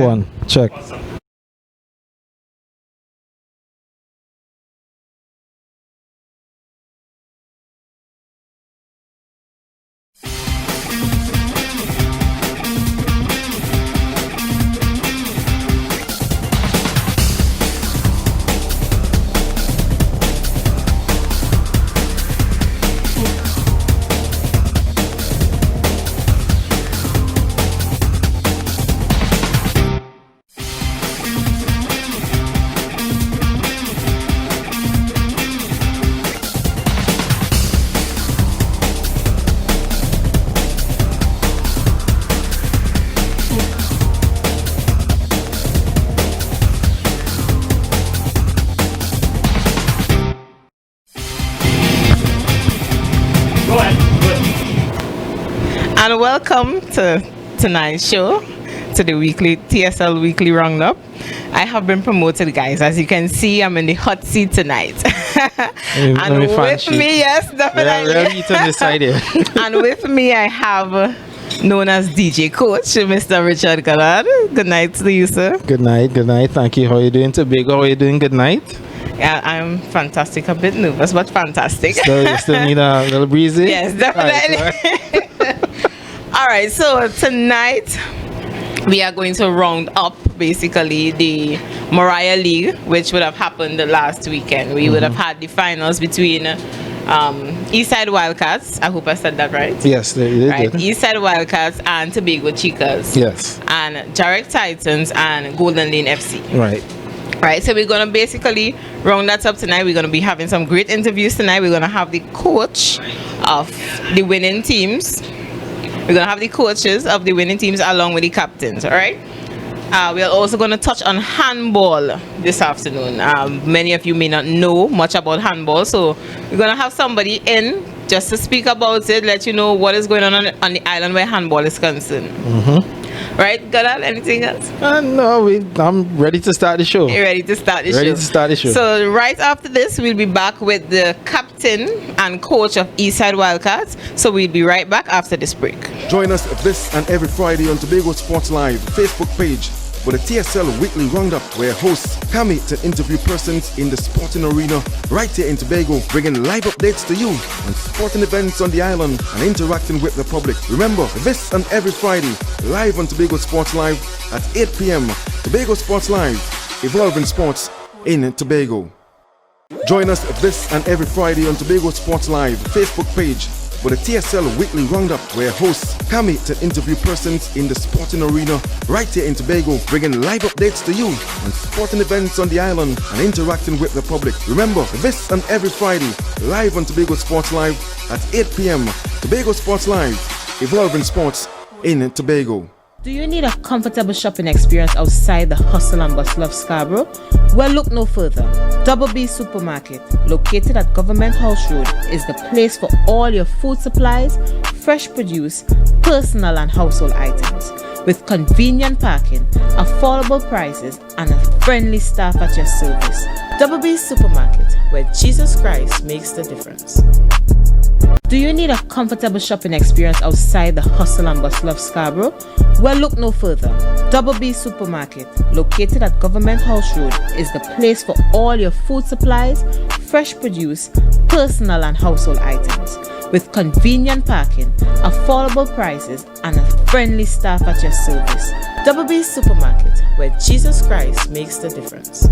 one. Check. And welcome to tonight's show, to the weekly TSL weekly roundup. I have been promoted, guys. As you can see, I'm in the hot seat tonight. And with me, yes, definitely. And with me, I have known as DJ Coach, Mr. Richard Gallard. Good night to you, sir. Good night. Thank you. How are you doing, Tobago? How are you doing? Good night. Yeah, I'm fantastic. A bit nervous, but fantastic. You still need a little breezy? Yes, definitely. All right, so tonight we are going to round up basically the Mariah League, which would have happened the last weekend. We would have had the finals between Eastside Wildcats. I hope I said that right. Yes, they did. Right, Eastside Wildcats and Tobago Chicas. Yes. And Jarek Titans and Golden Lane FC. Right, so we're going to basically round that up tonight. We're going to be having some great interviews tonight. We're going to have the coach of the winning teams. We're going to have the coaches of the winning teams along with the captains, all right? We are also going to touch on handball this afternoon. Many of you may not know much about handball, so we're going to have somebody in just to speak about it, let you know what is going on the island where handball is concerned. Right, Gadal, anything else? No, I'm ready to start the show. You're ready to start the show? So right after this, we'll be back with the captain and coach of Eastside Wildcats. So we'll be right back after this break. Join us this and every Friday on Tobago Sports Live Facebook page for the TSL Weekly Roundup, where hosts come to interview persons in the sporting arena right here in Tobago, bringing live updates to you on sporting events on the island and interacting with the public. Remember, this and every Friday, live on Tobago Sports Live at 8 p.m. Tobago Sports Live, evolving sports in Tobago. Join us this and every Friday on Tobago Sports Live Facebook page for the TSL Weekly Roundup, where hosts come to interview persons in the sporting arena right here in Tobago, bringing live updates to you on sporting events on the island and interacting with the public. Remember, this and every Friday, live on Tobago Sports Live at 8 p.m. Tobago Sports Live, evolving sports in Tobago. Do you need a comfortable shopping experience outside the hustle and bustle of Scarborough? Well, look no further. Double B Supermarket, located at Government House Road, is the place for all your food supplies, fresh produce, personal and household items. With convenient parking, affordable prices, and a friendly staff at your service. Double B Supermarket, where Jesus Christ makes the difference. Do you need a comfortable shopping experience outside the hustle and bustle of Scarborough? Well, look no further. Double B Supermarket, located at Government House Road, is the place for all your food supplies, fresh produce, personal and household items. With convenient parking, affordable prices, and a friendly staff at your service. Double B Supermarket, where Jesus Christ makes the difference.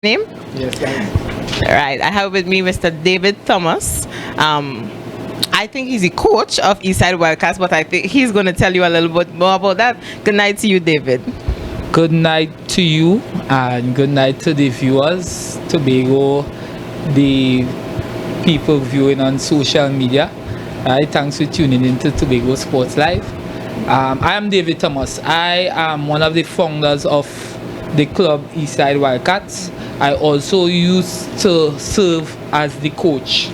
Name? Yes, guys. All right, I have with me Mr. David Thomas. I think he's the coach of Eastside Wildcats, but I think he's going to tell you a little bit more about that. Good night to you, David. Good night to you, and good night to the viewers, Tobago, the people viewing on social media. Thanks for tuning into Tobago Sports Live. I am David Thomas. I am one of the founders of the club Eastside Wildcats. I also used to serve as the coach,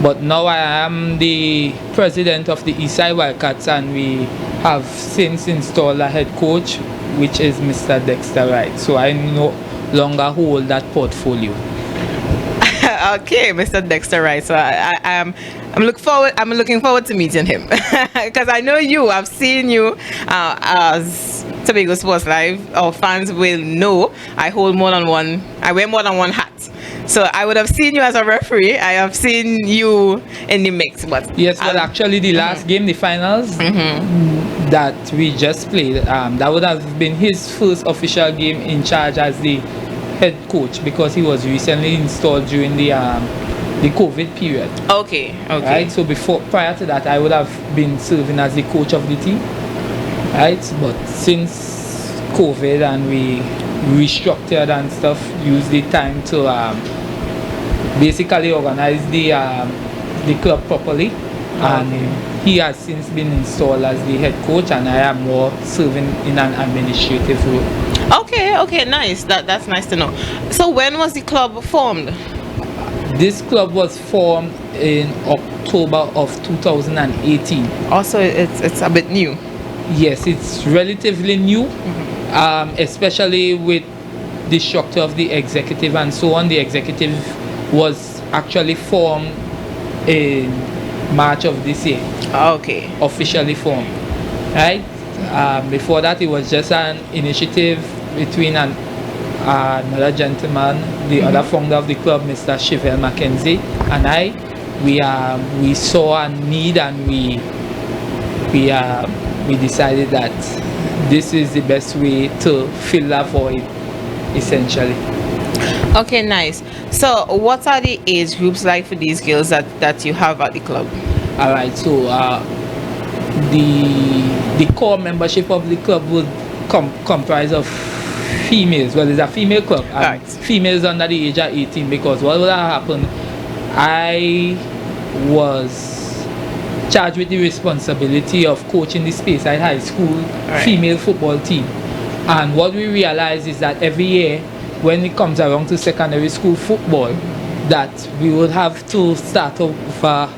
but now I am the president of the Eastside Wildcats, and we have since installed a head coach, which is Mr. Dexter Wright. So I no longer hold that portfolio. Okay, Mr. Dexter Wright. So I'm looking forward to meeting him because I know you. I've seen you as Tobago Sports Live. Our fans will know I hold more than one. I wear more than one hat. So I would have seen you as a referee. I have seen you in the mix. But yes, well, actually, the last game, the finals that we just played, that would have been his first official game in charge as the head coach, because he was recently installed during the COVID period. Okay. Right. So prior to that, I would have been serving as the coach of the team. Right. But since COVID and we restructured and stuff, used the time to basically organize the club properly. And he has since been installed as the head coach, and I am more serving in an administrative role. Okay, nice. That's nice to know. So when was the club formed? This club was formed in October of 2018. Also, it's a bit new. Yes, it's relatively new, especially with the structure of the executive and so on. The executive was actually formed in March of this year. Okay. Officially formed, right? Before that, it was just an initiative between another gentleman, the other founder of the club, Mr. Chevelle Mackenzie, and I. We saw a need, and we decided that this is the best way to fill that void, essentially. Okay, nice. So what are the age groups like for these girls that you have at the club? All right, so the core membership of the club would comprise of females. Well, it's a female club, and right. Females under the age of 18, because what would have happened, I was charged with the responsibility of coaching the Speyside High School female football team. And what we realized is that every year when it comes around to secondary school football, that we would have to start off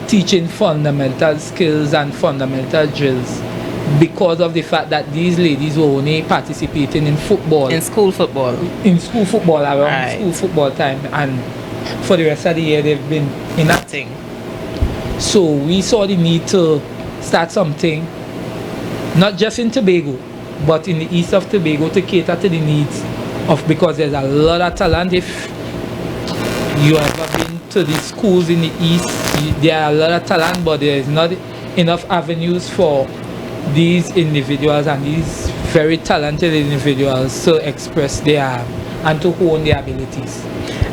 teaching fundamental skills and fundamental drills, because of the fact that these ladies were only participating in football. In school football. In school football, around school football time, and for the rest of the year they've been inactive. So we saw the need to start something, not just in Tobago, but in the east of Tobago, to cater to the needs of, because there's a lot of talent. If you ever been to the schools in the east, there are a lot of talent, but there is not enough avenues for these individuals and these very talented individuals to express their and to hone their abilities.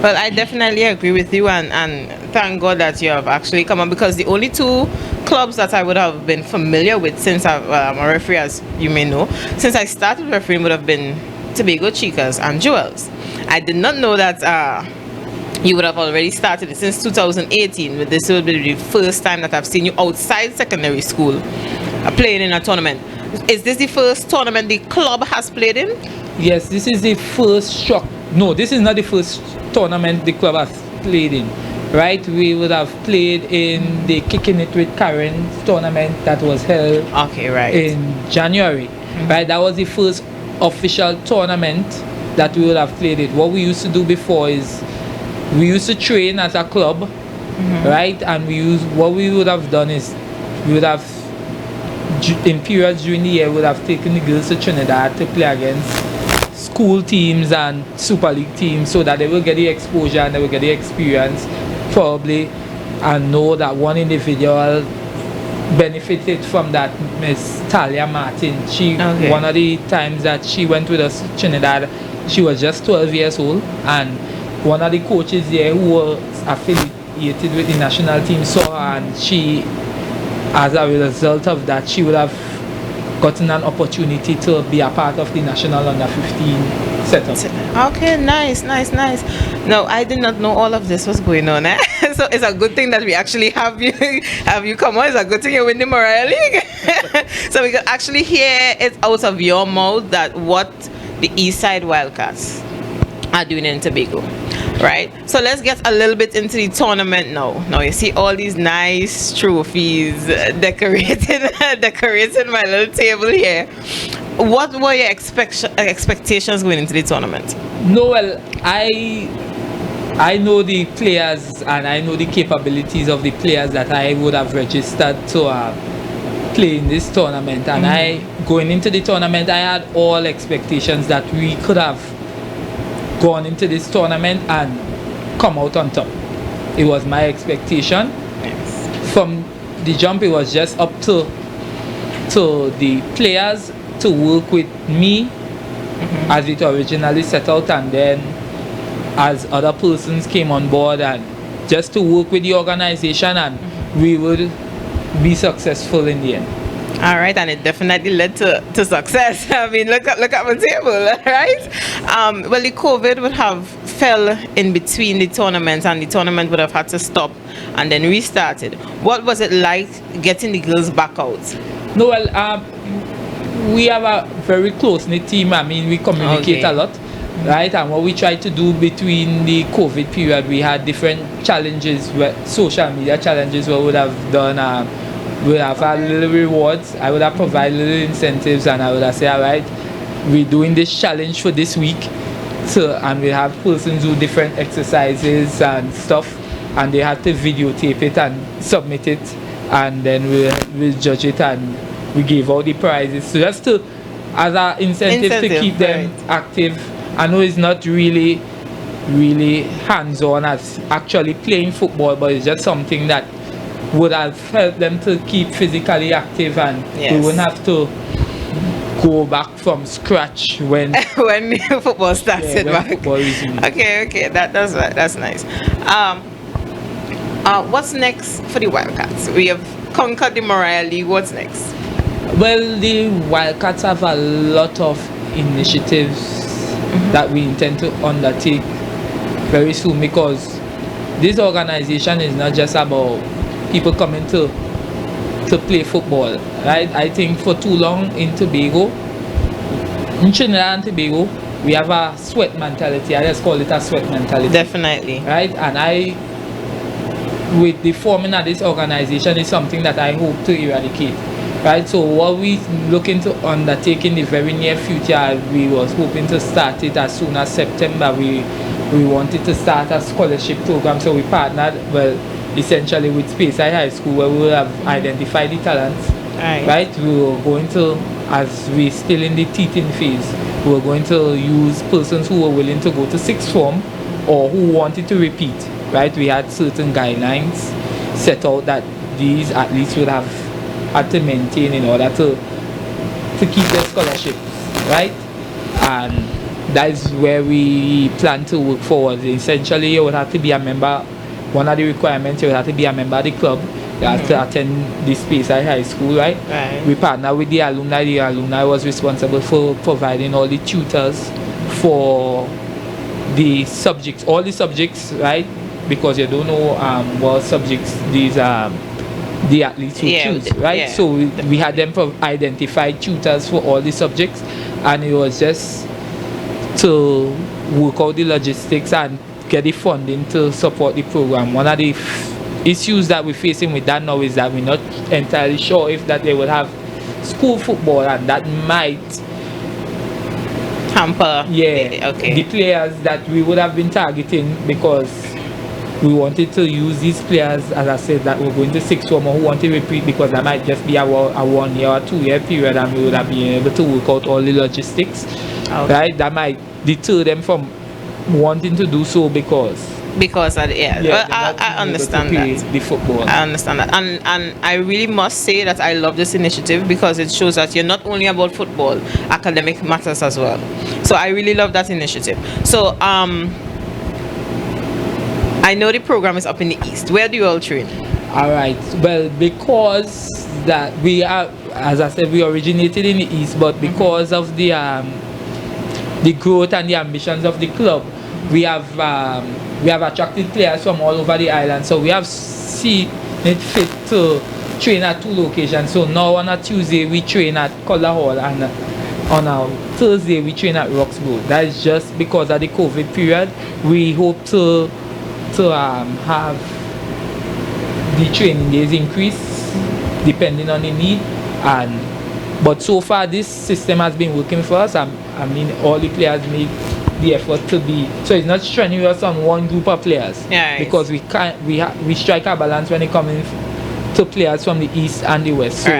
Well, I definitely agree with you, and thank God that you have actually come on, because the only two clubs that I would have been familiar with since I'm a referee, as you may know, since I started refereeing, would have been Tobago Chicas and Jewels. I did not know that you would have already started it since 2018, but this will be the first time that I've seen you outside secondary school playing in a tournament. Is this the first tournament the club has played in? Yes, this is the first No, this is not the first tournament the club has played in. Right, we would have played in the Kicking It with Karen tournament that was held in January. Right, that was the first official tournament that we would have played it. What we used to do before is we used to train as a club, right, and what we would have done is we would have, in periods during the year, we would have taken the girls to Trinidad to play against school teams and Super League teams, so that they will get the exposure and they will get the experience probably, and know that one individual benefited from that. Miss Talia Martin, one of the times that she went with us to Trinidad, she was just 12 years old, and one of the coaches there who was affiliated with the national team saw her, and she, as a result of that, she would have gotten an opportunity to be a part of the national under 15 setup. Okay, nice. No, I did not know all of this was going on. So it's a good thing that we actually have you come on. It's a good thing you win the Mariah League. So we can actually hear it out of your mouth that what the East Side Wildcats are doing in Tobago, right? So let's get a little bit into the tournament now. Now you see all these nice trophies decorating my little table here. What were your expectations going into the tournament? No, well, I know the players and I know the capabilities of the players that I would have registered to play in this tournament, and going into the tournament, I had all expectations that we could have gone into this tournament and come out on top. It was my expectation. Yes. From the jump, it was just up to the players to work with me as it originally set out, and then as other persons came on board, and just to work with the organization, and we would be successful in the end. All right, and it definitely led to success. I mean, look at my table, right? Well, the COVID would have fell in between the tournament, and the tournament would have had to stop and then restarted. What was it like getting the girls back out? No, well, we have a very close-knit team. I mean, we communicate a lot, right? And what we try to do between the COVID period, we had different challenges, social media challenges, where we would have done, we have had little rewards. I would have provided little incentives, and I would have said, all right, we're doing this challenge for this week. So, and we have persons do different exercises and stuff, and they have to videotape it and submit it, and then we'll judge it, and we give out the prizes. So just to, as an incentive to keep them active. I know it's not really hands-on as actually playing football, but it's just something that would have helped them to keep physically active, and we wouldn't have to go back from scratch when when football started. When football resumed. Okay, that's nice. What's next for the Wildcats? We have conquered the Mariah League. What's next? Well, the Wildcats have a lot of initiatives that we intend to undertake very soon, because this organization is not just about people coming to play football, right? I think for too long in Tobago, in Trinidad and Tobago, we have a sweat mentality. I just call it a sweat mentality. Definitely. Right? And with the forming of this organization, is something that I hope to eradicate. Right, so what we looking to undertake in the very near future, we was hoping to start it as soon as September. We wanted to start a scholarship program, so we partnered, well, essentially with Speyside High School, where we will have identified the talents. Right, we were going to, as we still in the teaching phase, we were going to use persons who were willing to go to sixth form or who wanted to repeat. Right, we had certain guidelines set out that these athletes would have had to maintain in order to keep their scholarships, right? And that is where we plan to work forward. Essentially, you would have to be a member. One of the requirements, you would have to be a member of the club. You have to attend the Speyside High School, right? We partner with the alumni. The alumni was responsible for providing all the tutors for the subjects, all the subjects, right? Because you don't know what subjects these the athletes who choose, right? So we had them identify tutors for all the subjects, and it was just to work out the logistics and get the funding to support the program. One of the issues that we're facing with that now is that we're not entirely sure if that they will have school football, and that might hamper the players that we would have been targeting, because we wanted to use these players, as I said, that were going to sixth form or who want to repeat, because that might just be a 1 year or 2 year period, and we would have been able to work out all the logistics. Right? That might deter them from wanting to do so because well, I understand that. The football. I understand that, and I really must say that I love this initiative, because it shows that you're not only about football, academic matters as well. So I really love that initiative. So I know the program is up in the East. Where do you all train? All right. Well, because that we are, as I said, we originated in the East, but because of the growth and the ambitions of the club, we have attracted players from all over the island. So we have seen it fit to train at 2 locations. So now on a Tuesday we train at Color Hall, and on a Thursday we train at Roxborough. That is just because of the COVID period. We hope to have the training days increase depending on the need, but so far this system has been working for us. I mean, all the players make the effort to be, so it's not strenuous on one group of players, because we strike a balance when it comes to players from the east and the west. So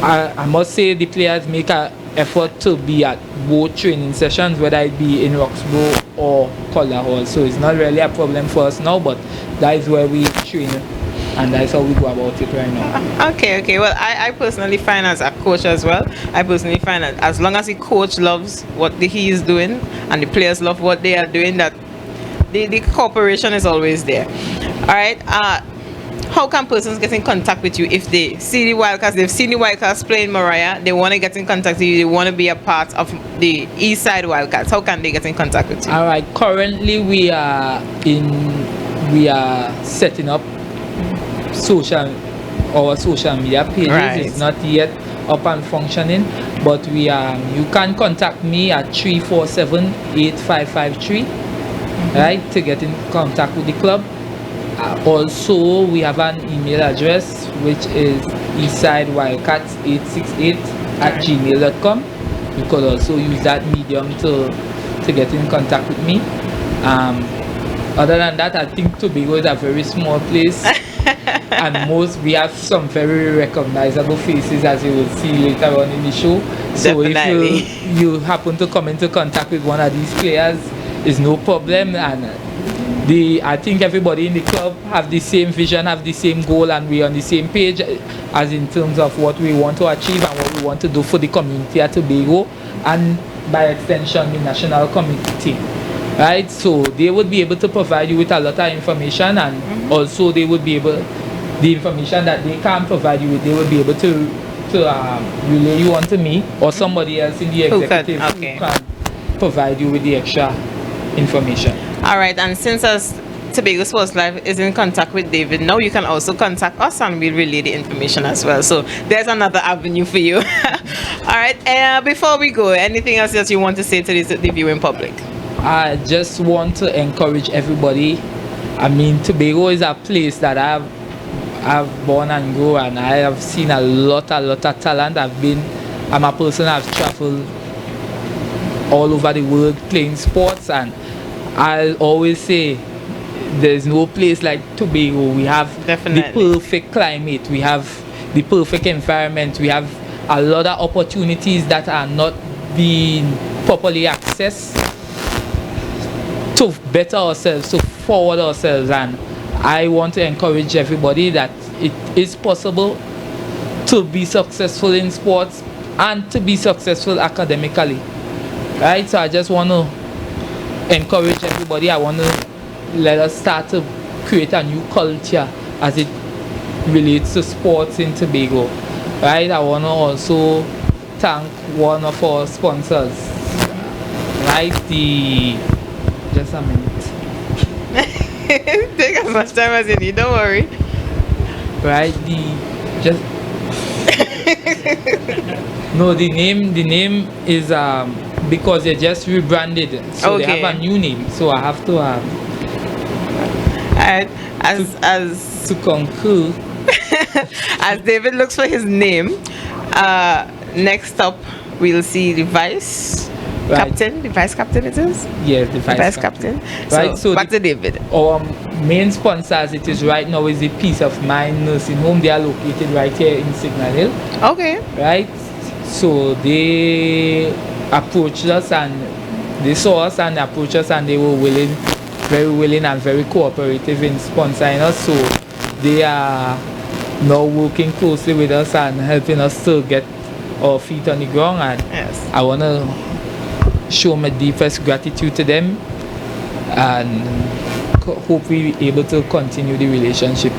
I must say the players make an effort to be at both training sessions, whether it be in Roxborough or Calder Hall. So it's not really a problem for us now, but that is where we train, and that's how we go about it right now. Okay. Well, I personally find, as a coach as well, I personally find that as long as the coach loves what he is doing and the players love what they are doing, that the cooperation is always there. All right. How can persons get in contact with you if they see the Wildcats, they've seen the Wildcats play in Mariah, they want to get in contact with you, they want to be a part of the East Side Wildcats? How can they get in contact with you? All right. Currently, we are setting up our social media pages. It's not yet up and functioning, but you can contact me at 347-8553, right, to get in contact with the club. Also, we have an email address, which is eastsidewildcats868@gmail.com. You could also use that medium to get in contact with me. Other than that, I think Tobago is a very small place, and we have some very recognizable faces, as you will see later on in the show. So Definitely. if you happen to come into contact with one of these players, it's no problem. And I think everybody in the club have the same vision, have the same goal, and we're on the same page as in terms of what we want to achieve and what we want to do for the community at Tobago, and by extension the national community. Right, so they would be able to provide you with a lot of information, and also they would be able, the information that they can provide you with, they would be able to relay you on to me or somebody else in the executive who can provide you with the extra information. All right, and since Tobago Sports Live is in contact with David now, you can also contact us and we'll relay the information as well. So there's another avenue for you. All right, before we go, anything else that you want to say to the viewing public? I just want to encourage everybody. I mean, Tobago is a place that I've born and grown, and I have seen a lot of talent. I'm a person I've traveled all over the world playing sports, and I always say there's no place like Tobago. We have the perfect climate, we have the perfect environment, we have a lot of opportunities that are not being properly accessed to better ourselves, to forward ourselves. And I want to encourage everybody that it is possible to be successful in sports and to be successful academically, right? So I just want to encourage everybody. I want to let us start to create a new culture as it relates to sports in Tobago, right? I want to also thank one of our sponsors, right? Just a minute. Take as much time as you need, don't worry. Right, the name is because they just rebranded, so they have a new name, so I have to to concur. As David looks for his name, next up we'll see the vice captain. The vice captain it is? Yes, the vice captain. Right, so back to David. Our main sponsors it is right now is the Peace of Mind Nursing Home. They are located right here in Signal Hill. Okay. Right, so they approached us and they saw us and approached us, and they were very willing and very cooperative in sponsoring us. So they are now working closely with us and helping us to get our feet on the ground. And yes, I want to show my deepest gratitude to them, and hope we be able to continue the relationship.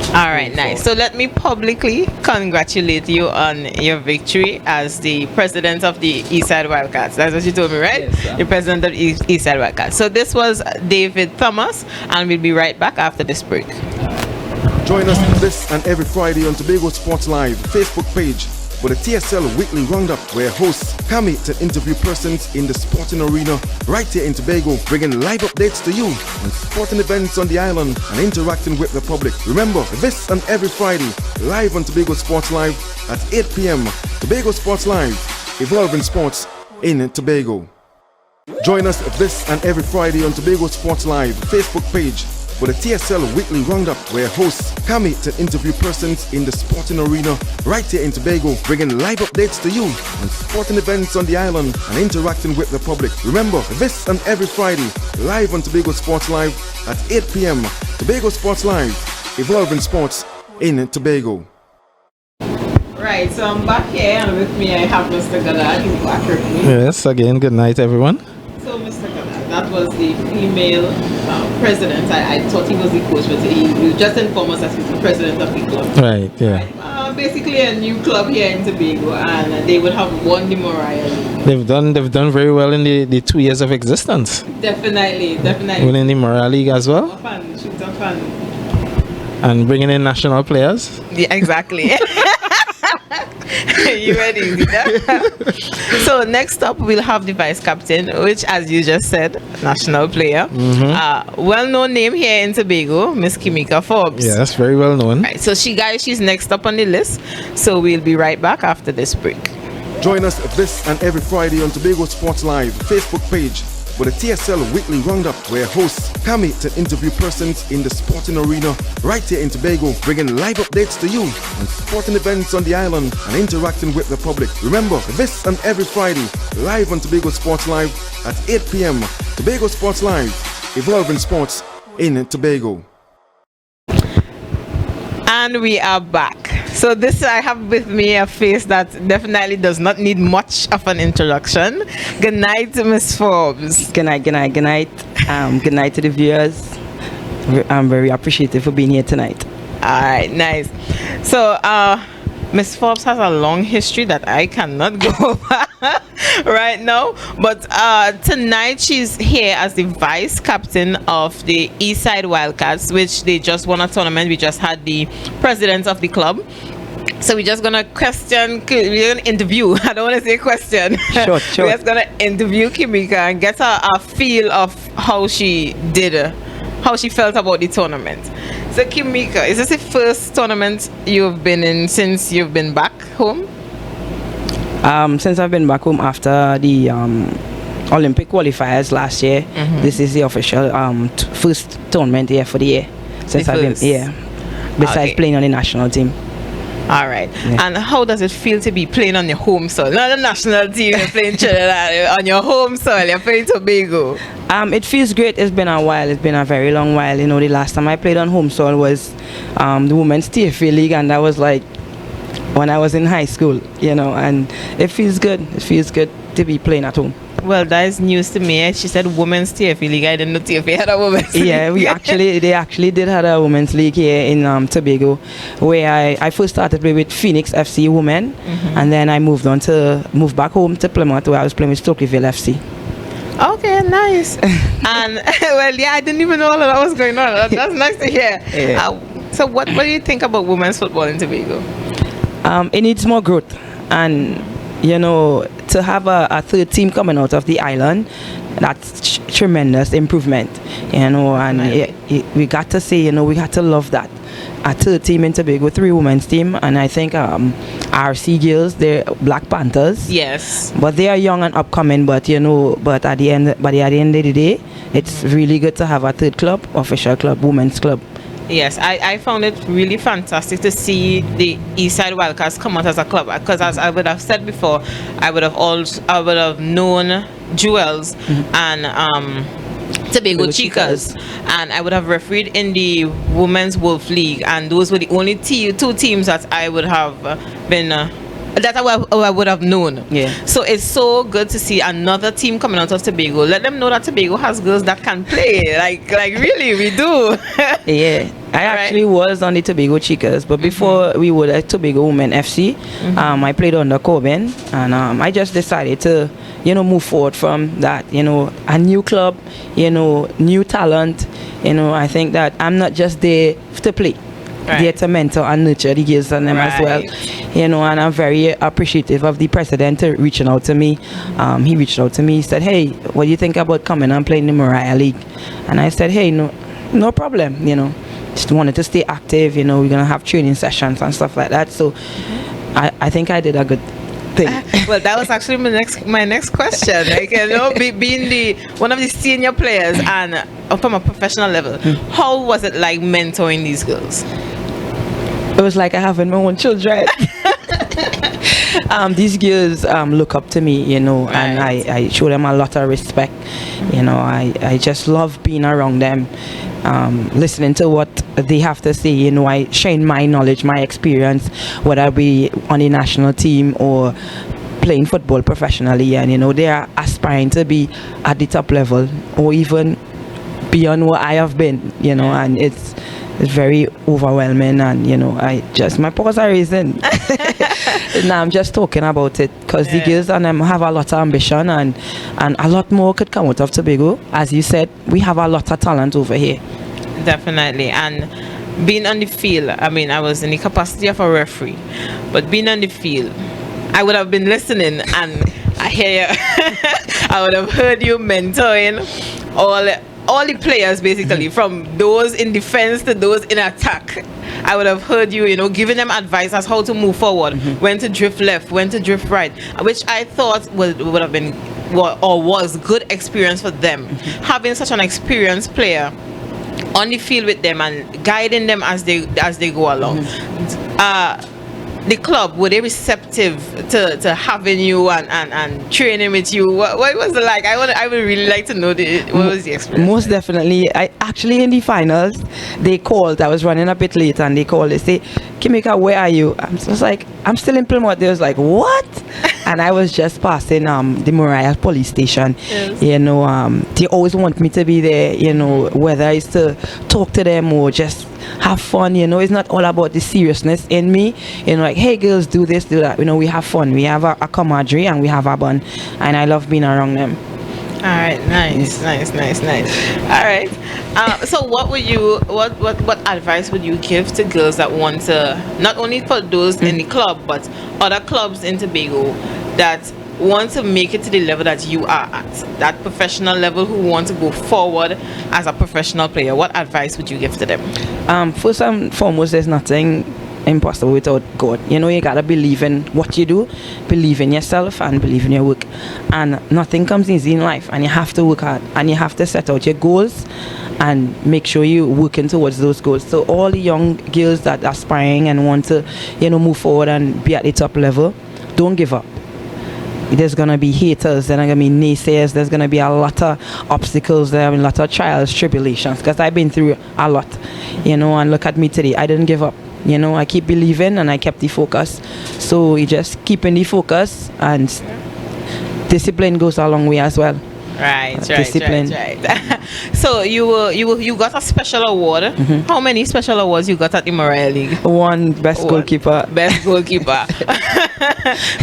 All right, nice. So let me publicly congratulate you on your victory as the president of the Eastside Wildcats. That's what you told me, right? Yes, sir. The president of the Eastside Wildcats. So this was David Thomas, and we'll be right back after this break. Join us this and every Friday on Tobago Sports Live Facebook page but the TSL Weekly Roundup, where hosts come meet and interview persons in the sporting arena right here in Tobago, bringing live updates to you on sporting events on the island and interacting with the public. Remember, this and every Friday, live on Tobago Sports Live at 8 p.m. Tobago Sports Live, evolving sports in Tobago. Join us this and every Friday on Tobago Sports Live Facebook page for the TSL Weekly Roundup, where hosts come meet and interview persons in the sporting arena right here in Tobago, bringing live updates to you on sporting events on the island and interacting with the public. Remember, this and every Friday, live on Tobago Sports Live at 8 p.m. Tobago Sports Live, evolving sports in Tobago. Right, so I'm back here, and with me I have Mr. Goddard. He's back with me. Yes, again, good night, everyone. So, Mr. Goddard, that was the female president. I thought he was the coach, but he just informed us that he's the president of the club. Right, yeah. Right. Basically a new club here in Tobago, and they would have won the Mariah. They've done very well in the 2 years of existence. Definitely. Winning the Mariah League as well. Shooter fun. And bringing in national players. Yeah, exactly. You ready? So next up we'll have the vice captain, which, as you just said, national player, well-known name here in Tobago, Miss Kimika Forbes. Yes, very well known. Right, so she's next up on the list. So we'll be right back after this break. Join us this and every Friday on Tobago Sports Live Facebook page for the TSL Weekly Roundup, where hosts come meet and interview persons in the sporting arena right here in Tobago, bringing live updates to you on sporting events on the island and interacting with the public. Remember, this and every Friday, live on Tobago Sports Live at 8 p.m. Tobago Sports Live, evolving sports in Tobago. And we are back. So this, I have with me a face that definitely does not need much of an introduction. Good night, Miss Forbes. Good night. Good night to the viewers. I'm very appreciative for being here tonight. All right, nice. So Miss Forbes has a long history that I cannot go over right now, but tonight she's here as the vice captain of the Eastside Wildcats, which they just won a tournament. We just had the president of the club. So we're just gonna interview. I don't want to say question. Sure. We're just gonna interview Kimika and get a feel of how she felt about the tournament. So Kimika, is this the first tournament you've been in since you've been back home? Since I've been back home after the Olympic qualifiers last year, this is the official first tournament here for the year since I've been here. Besides playing on the national team. All right. Yeah. And how does it feel to be playing on your home soil? Not the national team, you're playing Trinidad, on your home soil, you're playing Tobago. It feels great. It's been a while. It's been a very long while. You know, the last time I played on home soil was the Women's TSL League, and that was like when I was in high school, you know, and it feels good. It feels good to be playing at home. Well, that is news to me. She said Women's TSL League. I didn't know TSL had a Women's League. Yeah, they actually did have a Women's League here in Tobago, where I first started playing with Phoenix FC Women, and then I moved back home to Plymouth, where I was playing with Stokelyville FC. Okay, nice. And well, yeah, I didn't even know all of that was going on. That's nice to hear. Yeah. So what do you think about women's football in Tobago? It needs more growth, and you know, to have a third team coming out of the island, that's tremendous improvement, you know, and we got to say, you know, we got to love that. A third team in Tobago, 3 women's team, and I think RC girls, they're Black Panthers. Yes. But they are young and upcoming, but you know, at the end of the day, it's really good to have a third club, official club, women's club. Yes, I found it really fantastic to see the Eastside Wildcats come out as a club, because as I would have said before, I would have known Jewels and Tobago Chicas, and I would have refereed in the Women's Wolf League, and those were the only 2 teams that I would have been that I would have known. Yeah. So it's so good to see another team coming out of Tobago. Let them know that Tobago has girls that can play. Like really, we do. Yeah. I actually was on the Tobago Chicas, but before we were at Tobago Women FC, I played under Corbin, and I just decided to, you know, move forward from that. You know, a new club, you know, new talent. You know, I think that I'm not just there to play. there to mentor and nurture the girls and them as well. You know, and I'm very appreciative of the president reaching out to me. He reached out to me. He said, "Hey, what do you think about coming and playing the Mariah League?" And I said, "Hey, no problem. You know, just wanted to stay active. You know, we're gonna have training sessions and stuff like that." So, I think I did a good thing. Well, that was actually my next question. Like, you know, being one of the senior players and from a professional level, how was it like mentoring these girls? It was like I having my own children. These girls look up to me, you know, and I show them a lot of respect. You know, I just love being around them, listening to what they have to say. You know, I share my knowledge, my experience, whether I be on the national team or playing football professionally. And, you know, they are aspiring to be at the top level or even beyond what I have been, you know, and it's very overwhelming. And, you know, my paws are raising. Now I'm just talking about it because the girls and them have a lot of ambition, and a lot more could come out of Tobago. As you said, we have a lot of talent over here. Definitely. And being on the field, I mean, I was in the capacity of a referee, but being on the field, I would have been listening, and I hear you. I would have heard you mentoring all the players, basically, from those in defense to those in attack. I would have heard you, you know, giving them advice as how to move forward, when to drift left, when to drift right, which I thought would have been or was good experience for them. Having such an experienced player on the field with them and guiding them as they go along. The club, were they receptive to having you and training with you? What was it like? I would really like to know what was the experience? Most definitely. I actually, in the finals, they called. I was running a bit late, and they called. They say, "Kimika, where are you?" I'm just like, "I'm still in Plymouth." They was like, "What?" And I was just passing the Mariah police station. Yes. You know, they always want me to be there, you know, whether it's to talk to them or just have fun. You know, it's not all about the seriousness in me. You know, like, hey girls, do this, do that. You know, we have fun. We have a camaraderie and we have a bun, and I love being around them. All right, nice. All right. So what advice would you give to girls that want to, not only for those in the club, but other clubs in Tobago that want to make it to the level that you are at, that professional level, who want to go forward as a professional player? What advice would you give to them? First and foremost, there's nothing impossible without God. You know, you gotta believe in what you do, believe in yourself, and believe in your work. And nothing comes easy in life, and you have to work hard, and you have to set out your goals and make sure you're working towards those goals. So all the young girls that are aspiring and want to, you know, move forward and be at the top level, don't give up. There's gonna be haters, there's gonna be naysayers, there's gonna be a lot of obstacles, there are a lot of trials, tribulations, because I've been through a lot, you know. And look at me today, I didn't give up. You know, I keep believing and I kept the focus. So you just keeping the focus, and discipline goes a long way as well. Right. Discipline. So you got a special award. How many special awards you got at the Mariah League? One, best goalkeeper. Best goalkeeper.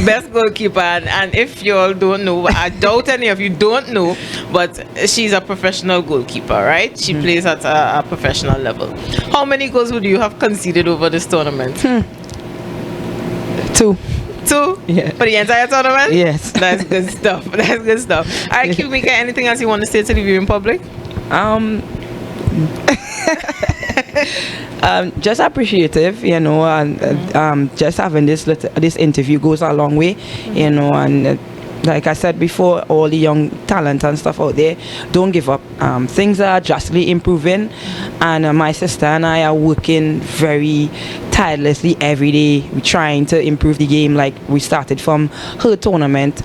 Best goalkeeper. And if you all don't know, I doubt any of you don't know, but she's a professional goalkeeper, right? She plays at a professional level. How many goals would you have conceded over this tournament? 2. 2? Yeah. For the entire tournament? Yes. That's good stuff. That's good stuff. All right, Kimika, anything else you want to say to the viewing public? Just appreciative, you know, and just having this interview goes a long way, you know. And like I said before, all the young talent and stuff out there, don't give up. Things are drastically improving, and my sister and I are working very tirelessly every day. We're trying to improve the game. Like, we started from her tournament.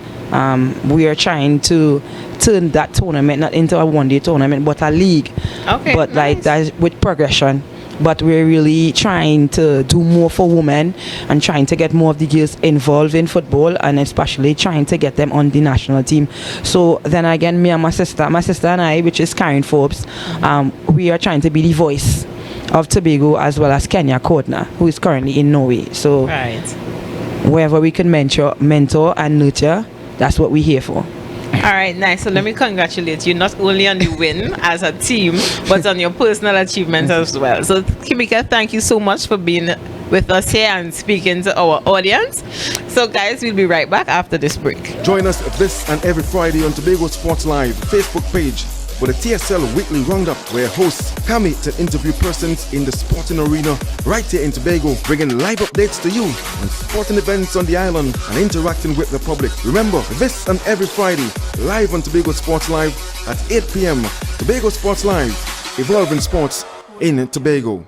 We are trying to turn that tournament not into a one-day tournament, but a league. Okay. But nice. like, that's with progression. But we're really trying to do more for women and trying to get more of the girls involved in football, and especially trying to get them on the national team. So then again, me and my sister and I, which is Karen Forbes, we are trying to be the voice of Tobago, as well as Kenya Kodna, who is currently in Norway. So right. wherever we can mentor and nurture, that's what we're here for. All right, nice. So let me congratulate you not only on the win as a team, but on your personal achievements as well. So, Kimika, thank you so much for being with us here and speaking to our audience. So, guys, we'll be right back after this break. Join us this and every Friday on Tobago Sports Live Facebook page for the TSL Weekly Roundup, where hosts come meet and interview persons in the sporting arena right here in Tobago, bringing live updates to you on sporting events on the island and interacting with the public. Remember, this and every Friday, live on Tobago Sports Live at 8 p.m. Tobago Sports Live, evolving sports in Tobago.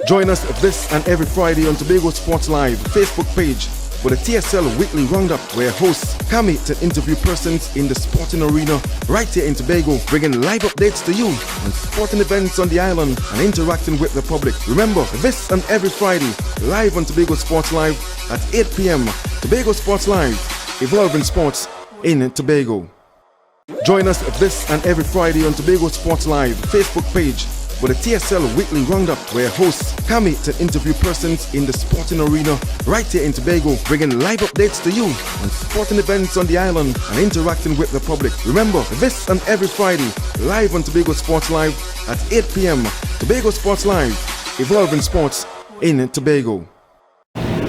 Join us this and every Friday on Tobago Sports Live Facebook page for the TSL Weekly Roundup, where hosts come meet and interview persons in the sporting arena right here in Tobago, bringing live updates to you on sporting events on the island and interacting with the public. Remember, this and every Friday, live on Tobago Sports Live at 8 p.m. Tobago Sports Live, evolving sports in Tobago. Join us this and every Friday on Tobago Sports Live Facebook page for the TSL Weekly Roundup, where hosts come meet and interview persons in the sporting arena right here in Tobago, bringing live updates to you on sporting events on the island and interacting with the public. Remember, this and every Friday, live on Tobago Sports Live at 8 p.m. Tobago Sports Live, evolving sports in Tobago.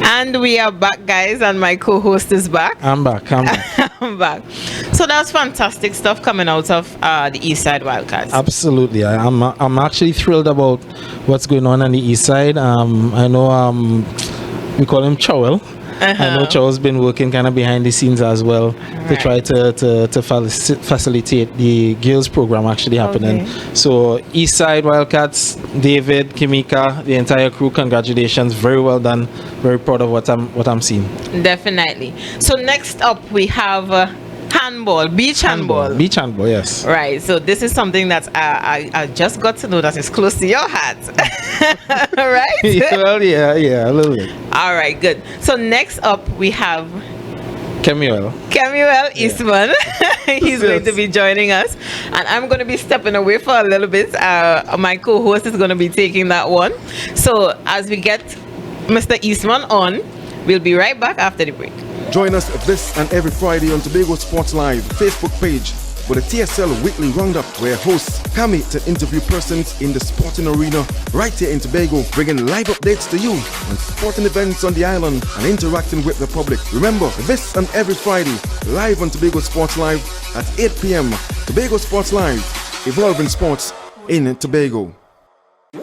And we are back, guys, and my co-host is back. I'm back. I'm back. So that's fantastic stuff coming out of the East Side Wildcats. Absolutely. I'm actually thrilled about what's going on the East Side. I know we call him Chowell. I know Chowell's been working kind of behind the scenes as well to try to facilitate the girls program actually happening. Okay. So East Side Wildcats, David, Kimika, the entire crew, congratulations. Very well done. Very proud of what I'm seeing. Definitely. So next up we have handball, beach handball. Beach handball, yes. Right. So this is something that I just got to know that is close to your heart. Right? Well, yeah, a little bit. All right, good. So next up we have Kemuel Eastman. He's going to be joining us, and I'm going to be stepping away for a little bit. My co-host is going to be taking that one. So as we get Mr. Eastman on, we'll be right back after the break. Join us this and every Friday on Tobago Sports Live Facebook page for the TSL Weekly Roundup, where hosts come meet and interview persons in the sporting arena right here in Tobago, bringing live updates to you on sporting events on the island and interacting with the public. Remember, this and every Friday, live on Tobago Sports Live at 8 p.m. Tobago Sports Live, evolving sports in Tobago.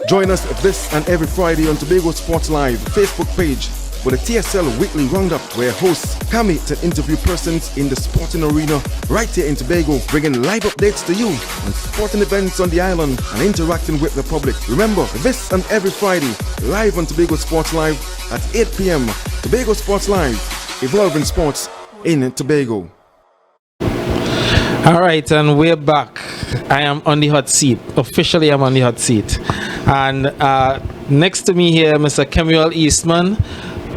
Join us this and every Friday on Tobago Sports Live Facebook page for the TSL Weekly Roundup, where hosts come meet and interview persons in the sporting arena right here in Tobago, bringing live updates to you on sporting events on the island and interacting with the public. Remember, this and every Friday, live on Tobago Sports Live at 8 p.m. Tobago Sports Live, evolving sports in Tobago. All right, and we're back. I am on the hot seat. Officially, I'm on the hot seat. And next to me here, Mr. Kemuel Eastman.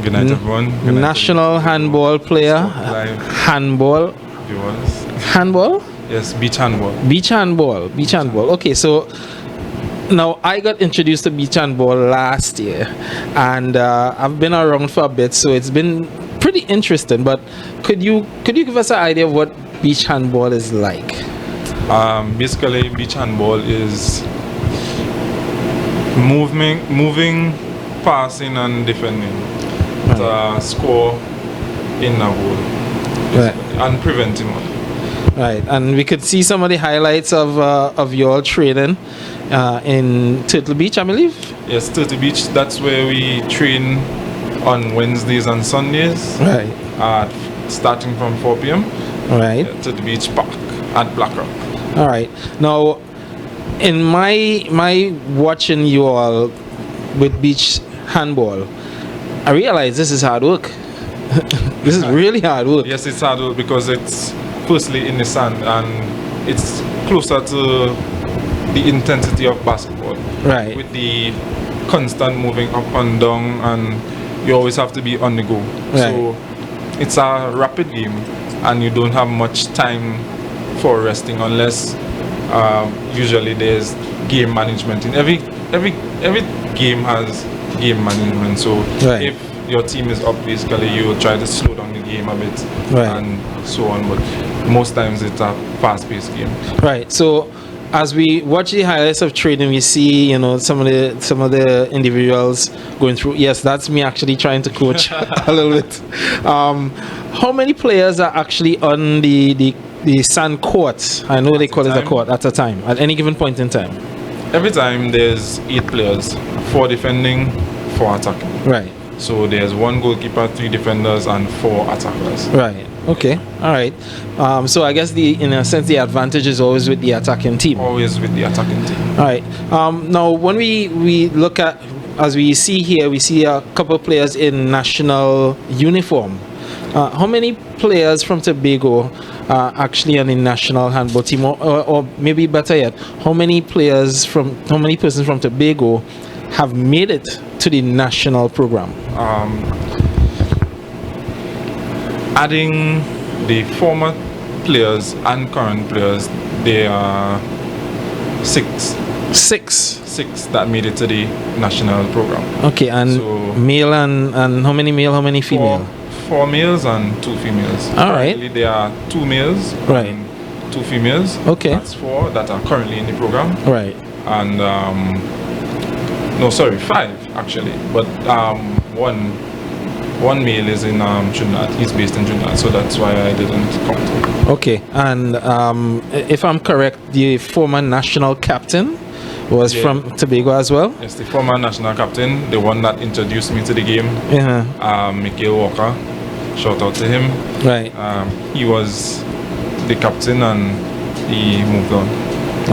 Good night, everyone. Good night, national handball player. Handball. Viewers. Handball? Yes, beach handball. Beach handball. Okay, so now I got introduced to beach handball last year, and I've been around for a bit, so it's been pretty interesting. But could you give us an idea of what beach handball is like? Basically, beach handball is moving, passing, and defending. Score in a goal, right, and preventing one. Right, and we could see some of the highlights of your training in Turtle Beach, I believe. Yes, Turtle Beach. That's where we train on Wednesdays and Sundays. Right. Starting from 4 p.m. Right. Turtle Beach Park at Black Rock. All right. Now, in my watching you all with beach handball, I realize this is hard work. This is really hard work. Yes, it's hard work because it's firstly in the sand and it's closer to the intensity of basketball. Right. With the constant moving up and down, and you always have to be on the go. Right. So it's a rapid game and you don't have much time for resting unless usually there's game management. In every game has game management, so right, if your team is up, basically you will try to slow down the game a bit, right, and so on. But most times it's a fast-paced game. Right. So as we watch the highlights of training, we see, some of the individuals going through. Yes, that's me actually trying to coach a little bit. How many players are actually on the sand court? I know they call it a court at a time, at any given point in time. Every time there's 8 players, 4 defending, 4 attacking. Right. So there's 1 goalkeeper, 3 defenders, and 4 attackers. Right. Okay. All right. So I guess in a sense the advantage is always with the attacking team. Always with the attacking team. All right. Now when we look at, as we see here, we see a couple of players in national uniform. How many players from Tobago are actually on the national handball team, or maybe better yet, how many persons from Tobago have made it to the national program? Adding the former players and current players, there are 6. 6 that made it to the national program. Okay, and so male and how many male, how many female? 4 males and 2 females. All right. Currently there are 2 males and 2 females. Okay. That's 4 that are currently in the program. Right. And 5 actually. But one male is in Trinidad. He's based in Trinidad, so that's why I didn't count. Okay. And if I'm correct, the former national captain was from Tobago as well? Yes, the former national captain, the one that introduced me to the game, Mikhail Walker. Shout out to him. Right. He was the captain and he moved on.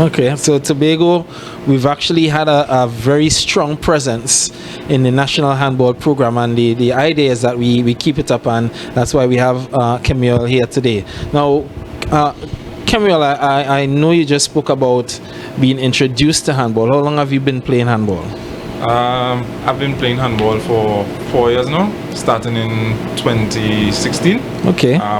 Okay, so Tobago, we've actually had a very strong presence in the national handball program, and the idea is that we keep it up, and that's why we have Kemuel here today. Now, Kemuel, I know you just spoke about being introduced to handball. How long have you been playing handball? I've been playing handball for 4 years now, starting in 2016. Okay. I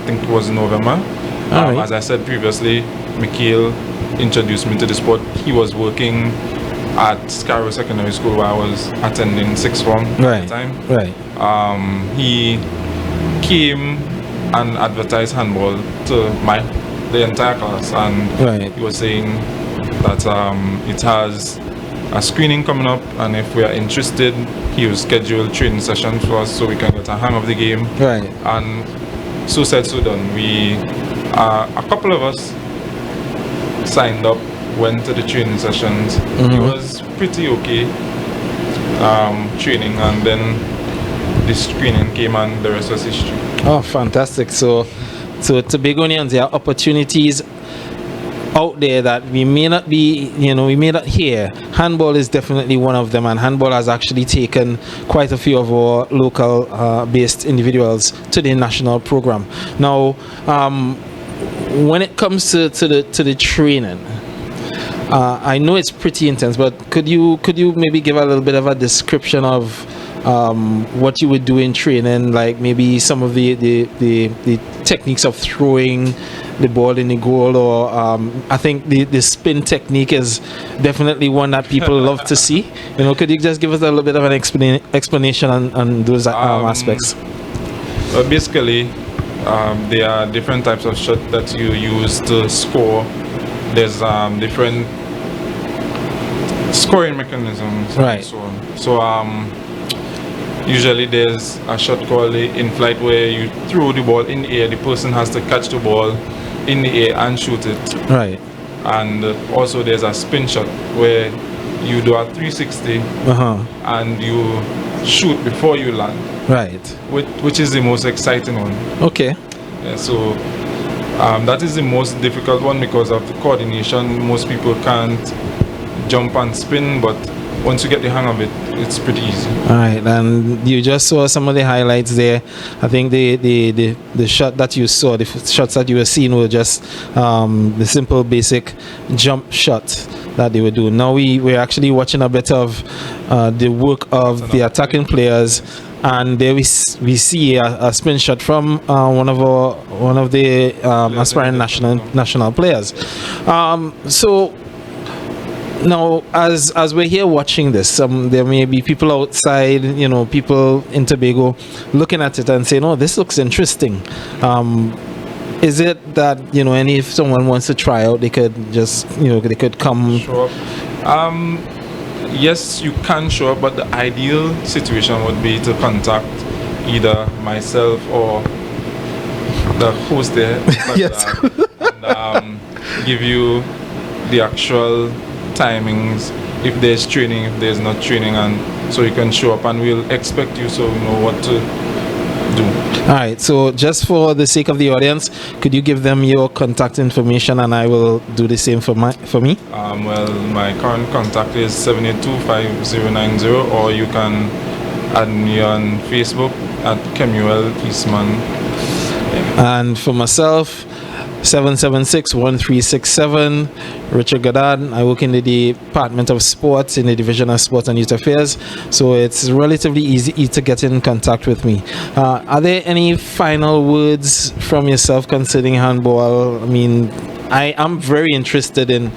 think it was November. Right. As I said previously, Mikhail introduced me to the sport. He was working at Scarborough Secondary School where I was attending sixth form at the time. Right. He came and advertised handball to the entire class, and he was saying that it has a screening coming up, and if we are interested, he will schedule training sessions for us so we can get a hang of the game. Right. And so said, so done. We a couple of us signed up, went to the training sessions. It was pretty okay training, and then the screening came and the rest was history. Oh, fantastic. So Tobagonians, there are opportunities out there that we may not be, we may not hear. Handball is definitely one of them, and handball has actually taken quite a few of our local based individuals to the national program. Now, when it comes to the training, I know it's pretty intense, but could you maybe give a little bit of a description of what you would do in training, like maybe some of the techniques of throwing the ball in the goal, or I think the spin technique is definitely one that people love to see. Could you just give us a little bit of an explanation on those aspects? Well, basically, there are different types of shots that you use to score. There's different scoring mechanisms, right? And so on. Usually there's a shot called the in-flight, where you throw the ball in the air. The person has to catch the ball in the air and shoot it. Right. And also there's a spin shot, where you do a 360 and you shoot before you land. Right. Which is the most exciting one. Okay. Yeah, so that is the most difficult one because of the coordination. Most people can't jump and spin, but once you get the hang of it, it's pretty easy. All right, and you just saw some of the highlights there. I think the shot that you saw, the shots that you were seeing were just the simple basic jump shot that they were doing. Now we're actually watching a bit of the work of the attacking players, and there we see a spin shot from one of the aspiring national players. So now, as we're here watching this, there may be people outside, people in Tobago looking at it and saying, "Oh, this looks interesting." is it that, if someone wants to try out, they could just, they could come? Show up. Yes, you can show up, but the ideal situation would be to contact either myself or the host there, Yes. and give you the actual timings, if there's training, if there's not training, and so you can show up, and we'll expect you, so we know what to do. All right, so just for the sake of the audience, could you give them your contact information, and I will do the same for me? Well, my current contact is 782-5090, or you can add me on Facebook at Kemuel Eastman. And for myself, 776-1367, Richard Goddard. I work in the Department of Sports in the Division of Sports and Youth Affairs, so it's relatively easy to get in contact with me. Are there any final words from yourself concerning handball? I mean, I am very interested in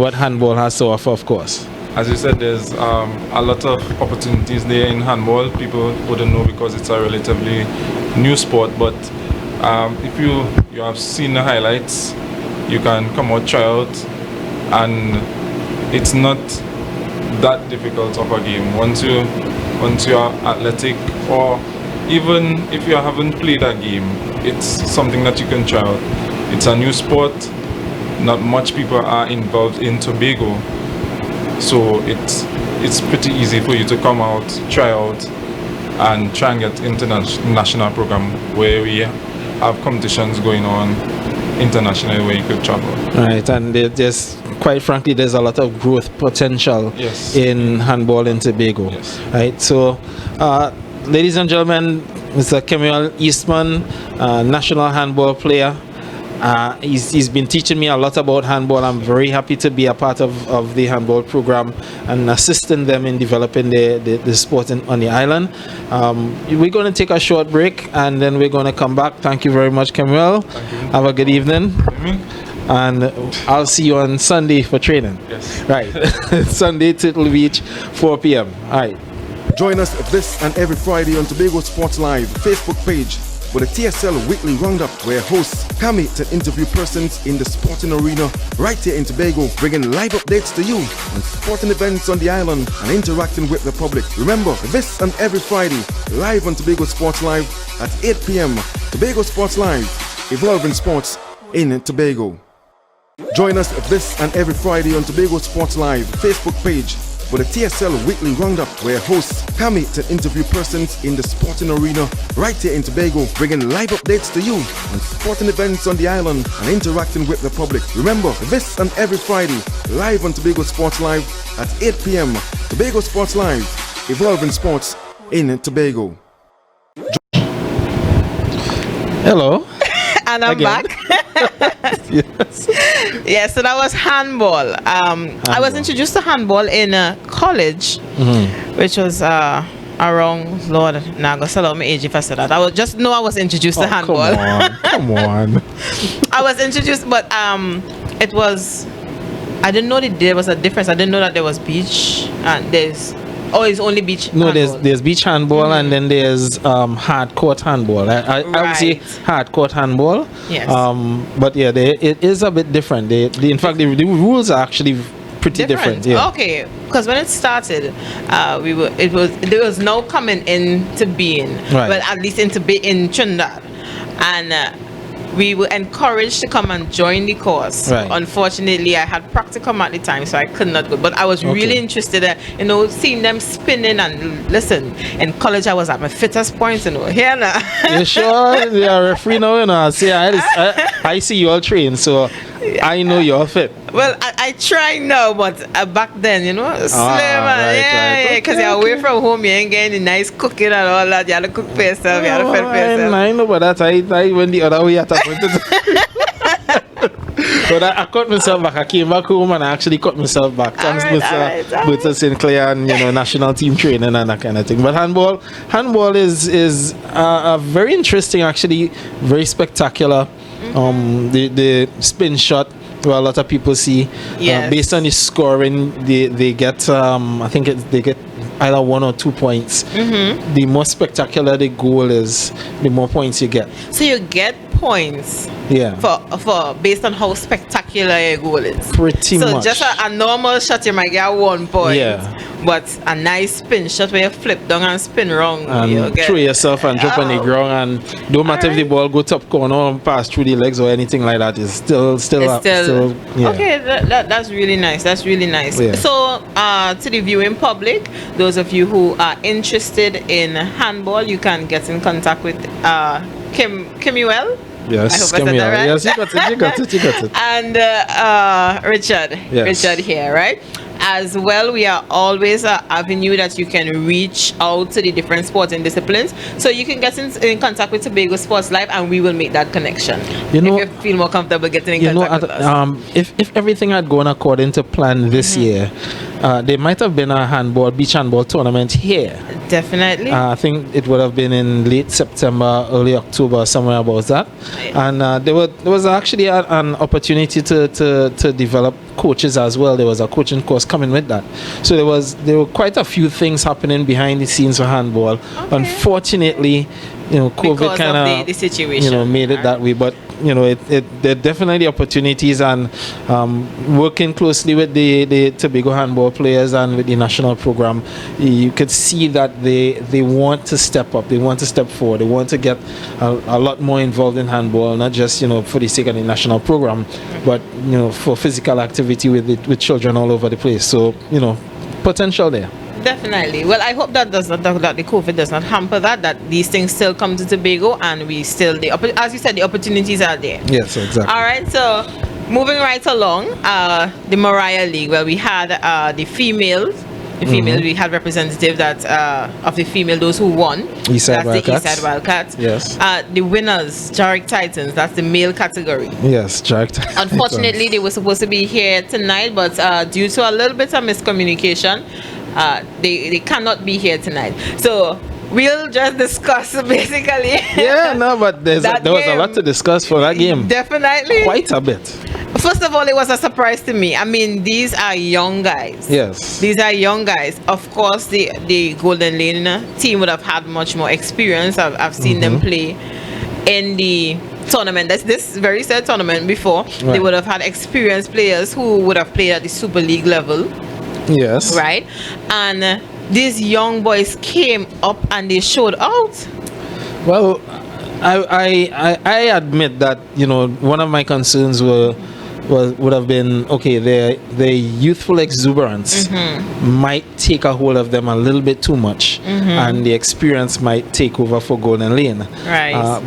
what handball has to offer, of course. As you said, there's a lot of opportunities there in handball. People wouldn't know because it's a relatively new sport, but if you have seen the highlights, you can come out, try out, and it's not that difficult of a game. Once you are athletic, or even if you haven't played a game, it's something that you can try out. It's a new sport. Not much people are involved in Tobago, so it's pretty easy for you to come out, try out, and try and get into the national program where we have competitions going on internationally where you could travel. Right, and there's, quite frankly, there's a lot of growth potential in handball in Tobago. Yes. Right, so ladies and gentlemen, Mr. Kemuel Eastman, national handball player. He's been teaching me a lot about handball. I'm very happy to be a part of the handball program and assisting them in developing the sport on the island. We're going to take a short break and then we're going to come back. Thank you very much, Kemuel. Have a good evening. And I'll see you on Sunday for training. Yes. Right. Sunday, Tittle Beach, 4 p.m. All right. Join us this and every Friday on Tobago Sports Live Facebook page for the TSL Weekly Roundup, where hosts come meet and interview persons in the sporting arena right here in Tobago, bringing live updates to you on sporting events on the island and interacting with the public. Remember, this and every Friday, live on Tobago Sports Live at 8 p.m. Tobago Sports Live, evolving sports in Tobago. Join us this and every Friday on Tobago Sports Live Facebook page for the TSL Weekly Roundup, where hosts come meet and interview persons in the sporting arena right here in Tobago, bringing live updates to you on sporting events on the island and interacting with the public. Remember, this and every Friday, live on Tobago Sports Live at 8 p.m. Tobago Sports Live, evolving sports in Tobago. Hello. And I'm back. Yes. Yeah, so that was handball. I was introduced to handball in college, which was around, Lord, now go sell out my age if I said that. I was just know I was introduced to handball. Come on. I was introduced, but it was, I didn't know that there was a difference. I didn't know that there was beach and it's only beach No, handball. there's beach handball and then there's hard court handball. I would say hard court handball. Yes. But yeah, it is a bit different. In fact, the rules are actually pretty different. Yeah. Okay, because when it started, there was no coming into being, Right. but at least in Trinidad, and we were encouraged to come and join the course. Right. Unfortunately, I had practicum at the time, so I could not go. But I was really interested in, seeing them spinning. And listen, in college, I was at my fittest points, here now. You sure? Yeah, referee now, I see, I see you all train, so I know you're fit. Well, I try now, but back then, slim, right. because you're away from home, you ain't getting the nice cooking and all that. You had to cook for yourself, you had to fend for yourself. I know, but that I went the other way at a point. But I cut myself back. I came back home and I actually cut myself back. Thanks, Mr. Sinclair and national team training and that kind of thing. But handball is a very interesting, actually, very spectacular. The spin shot, where a lot of people see, based on the scoring, they get I think they get either 1 or 2 points. The more spectacular the goal is, the more points you get. So you get points. Yeah. For based on how spectacular your goal is. Pretty so much. just a normal shot you might get 1 point. Yeah. But a nice spin shot where you flip down and spin wrong. And throw yourself and drop on the ground, and don't matter if the ball go top corner or pass through the legs or anything like that, it's still yeah. Okay, that's really nice. That's really nice. Yeah. So to the viewing public, those of you who are interested in handball, you can get in contact with Kimuel. Yes, I hope I said that right. Yes, you got it. And Richard. Yes. Richard here, right? As well, we are always an avenue that you can reach out to the different sporting disciplines. So you can get in contact with Tobago Sports Live and we will make that connection. You know, if you feel more comfortable getting in contact with us. If everything had gone according to plan this year, there might have been a beach handball tournament here. Definitely. I think it would have been in late September, early October, somewhere about that. And there was actually an opportunity to develop coaches as well. There was a coaching course coming with that. So there were quite a few things happening behind the scenes for handball. Okay. Unfortunately, COVID kind of the situation, made it that way. But there are definitely opportunities, and working closely with the Tobago handball players and with the national program, you could see that they want to step up, they want to step forward, they want to get a lot more involved in handball, not just for the sake of the national program, but for physical activity with children all over the place. So potential there. Definitely. Well, I hope that the COVID does not hamper that these things still come to Tobago, and we still, as you said, the opportunities are there. Yes, exactly. All right, so moving right along, the Mariah League, where we had the females. We had representatives of the female, those who won. Eastside Wildcats. The Eastside Wildcats. Yes. The winners, Jarrick Titans, that's the male category. Yes, Jarrick Titans. Unfortunately, they were supposed to be here tonight, but due to a little bit of miscommunication, they cannot be here tonight. So we'll just discuss basically. Yeah, no, but there was a lot to discuss for that game. Definitely. Quite a bit. First of all, it was a surprise to me. I mean, these are young guys. Yes. These are young guys. Of course, the Golden Lane team would have had much more experience. I've seen them play in the tournament. That's this very said tournament before. Right. They would have had experienced players who would have played at the Super League level. Yes. Right? And these young boys came up and they showed out. Well, I admit that one of my concerns would have been their youthful exuberance might take a hold of them a little bit too much, and the experience might take over for Golden Lane. Right.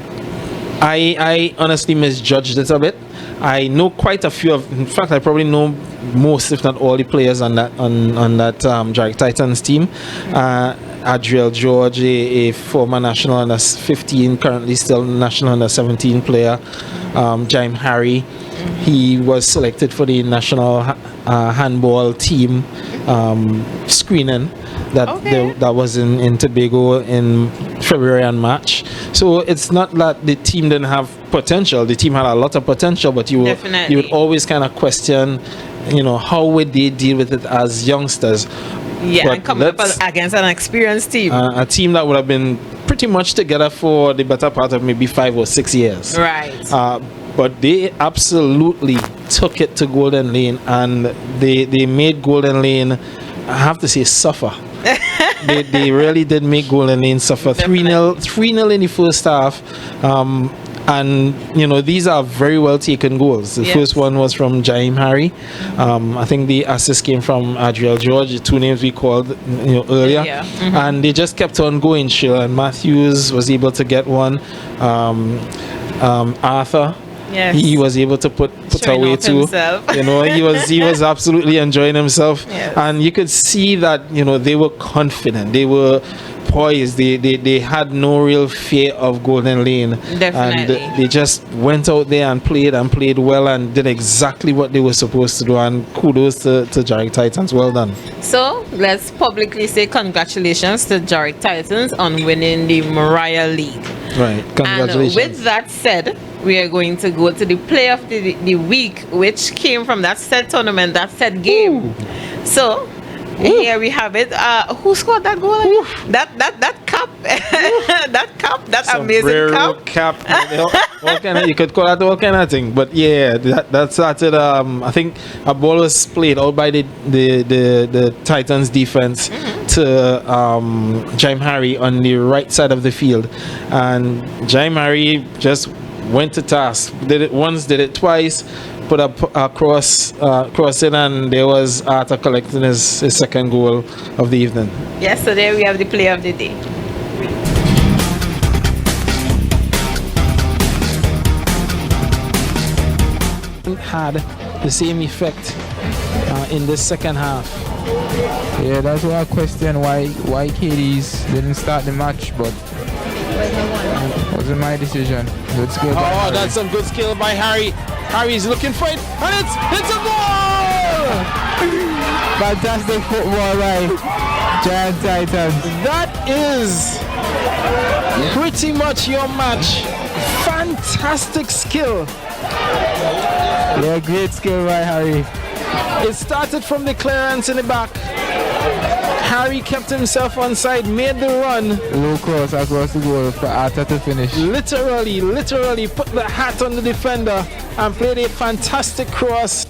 I honestly misjudged it a bit. I know quite a few in fact, I probably know most, if not all, the players on that Jarrick Titans team. Adriel George, a former national under 15, currently still national under 17 player. Jaime Harry, he was selected for the national handball team screening that was in Tobago in February and March. So it's not that the team didn't have potential. The team had a lot of potential, but you would always kind of question, how would they deal with it as youngsters? Yeah, but and coming up against an experienced team. A team that would have been pretty much together for the better part of maybe 5 or 6 years. Right. But they absolutely took it to Golden Lane, and they made Golden Lane, I have to say, suffer. they really did make Golden Lane suffer. 3-0 in the first half. And these are very well taken goals. The first one was from Jaime Harry. I think the assist came from Adriel George, the two names we called earlier. And they just kept on going. And Matthews was able to get one. Arthur, he was able to put away too. He was absolutely enjoying himself. And you could see that they were confident. They were poised. They had no real fear of Golden Lane. Definitely. And they just went out there and played well and did exactly what they were supposed to do. And kudos to Jarrick Titans. Well done. So let's publicly say congratulations to Jarrick Titans on winning the Mariah League. Right. Congratulations. And with that said, we are going to go to the play of the week, which came from that said tournament, that said game. So here we have it. Who scored that goal? That cap, that Sombrero amazing cap. all kind of, you could call that all kind of thing. But yeah, that started. I think a ball was played out by the Titans defense to Jaime Harry on the right side of the field, and Jaime Harry just went to task. Did it once, did it twice. Put a cross in, and there was Arthur collecting his second goal of the evening. Yes, so there we have the player of the day. Had the same effect in this second half. Yeah, that's why I question why KD's didn't start the match, but wasn't my decision. Good skill by Harry. That's some good skill by Harry. Harry's looking for it, and it's a goal! Fantastic football by Giant Titans. That is pretty much your match. Fantastic skill. Yeah, great skill by Harry. It started from the clearance in the back. Harry kept himself on side, made the run. Low cross across the goal for Arthur to finish. Literally put the hat on the defender and played a fantastic cross.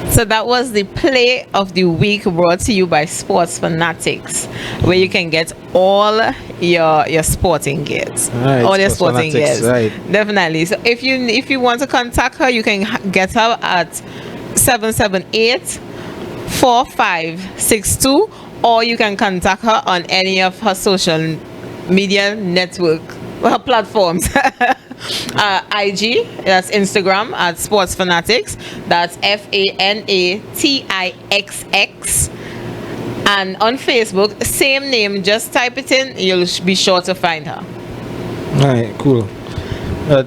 So that was the play of the week brought to you by Sports Fanatics, where you can get all your sporting gears, right, all your Sports sporting Fanatics, gears. right. Definitely. So if you want to contact her, you can get her at 778-4562, or you can contact her on any of her social media network platforms. IG, that's Instagram at Sports Fanatics, that's FANATIXX, and on Facebook, same name, just type it in, you'll be sure to find her. All right, cool. You